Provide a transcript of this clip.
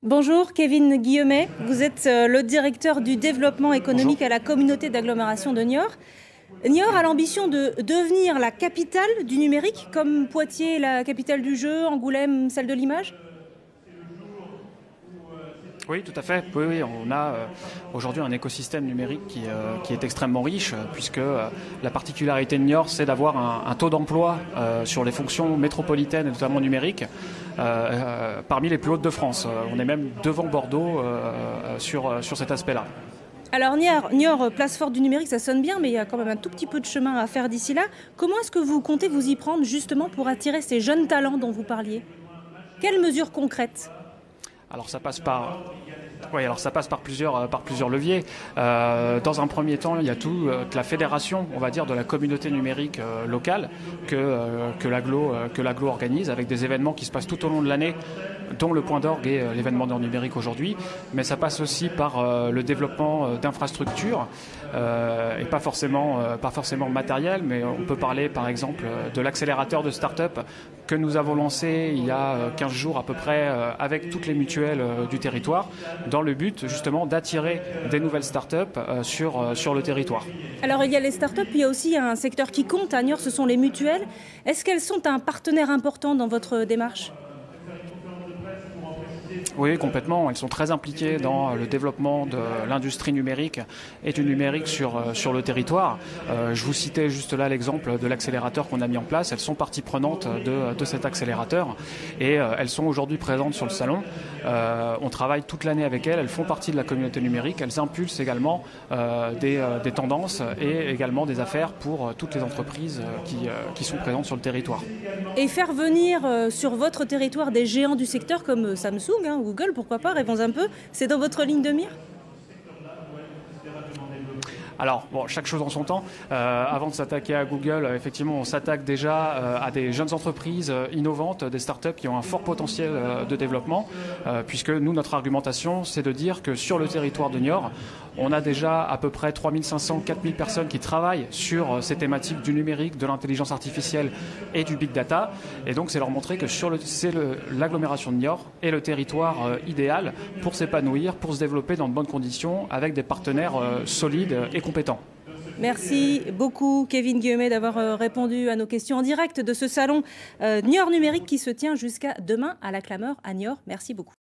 Bonjour Kevin Guillemet, vous êtes le directeur du développement économique à la communauté d'agglomération de Niort. Niort a l'ambition de devenir la capitale du numérique, comme Poitiers, la capitale du jeu, Angoulême, celle de l'image. Oui, tout à fait. Oui, on a aujourd'hui un écosystème numérique qui est extrêmement riche, puisque la particularité de Niort, c'est d'avoir un taux d'emploi sur les fonctions métropolitaines, et notamment numériques, parmi les plus hautes de France. On est même devant Bordeaux sur cet aspect-là. Alors Niort, place forte du numérique, ça sonne bien, mais il y a quand même un tout petit peu de chemin à faire d'ici là. Comment est-ce que vous comptez vous y prendre justement pour attirer ces jeunes talents dont vous parliez? Quelles mesures concrètes? Alors ça passe par plusieurs leviers. Dans un premier temps, il y a toute la fédération, on va dire, de la communauté numérique locale que l'aglo organise, avec des événements qui se passent tout au long de l'année, dont le point d'orgue est l'événement d'or numérique aujourd'hui. Mais ça passe aussi par le développement d'infrastructures, et pas forcément matériel, mais on peut parler par exemple de l'accélérateur de start-up que nous avons lancé il y a 15 jours à peu près avec toutes les mutuelles du territoire, dans le but justement d'attirer des nouvelles start-up sur le territoire. Alors il y a les startups, puis il y a aussi un secteur qui compte à Niort, ce sont les mutuelles. Est-ce qu'elles sont un partenaire important dans votre démarche? Oui, complètement. Elles sont très impliquées dans le développement de l'industrie numérique et du numérique sur le territoire. Je vous citais juste là l'exemple de l'accélérateur qu'on a mis en place. Elles sont partie prenante de cet accélérateur et elles sont aujourd'hui présentes sur le salon. On travaille toute l'année avec elles. Elles font partie de la communauté numérique. Elles impulsent également des tendances et également des affaires pour toutes les entreprises qui sont présentes sur le territoire. Et faire venir sur votre territoire des géants du secteur comme Samsung, Google, pourquoi pas, rêvons un peu, c'est dans votre ligne de mire? Alors, bon, chaque chose en son temps. Avant de s'attaquer à Google, effectivement, on s'attaque déjà à des jeunes entreprises innovantes, des startups qui ont un fort potentiel de développement, puisque nous, notre argumentation, c'est de dire que sur le territoire de Niort, on a déjà à peu près 3500, 4000 personnes qui travaillent sur ces thématiques du numérique, de l'intelligence artificielle et du big data. Et donc, c'est leur montrer que l'agglomération de Niort est le territoire idéal pour s'épanouir, pour se développer dans de bonnes conditions, avec des partenaires solides et compétents. Merci beaucoup Kevin Guillemet d'avoir répondu à nos questions en direct de ce salon Niort numérique qui se tient jusqu'à demain à la Clameur à Niort. Merci beaucoup.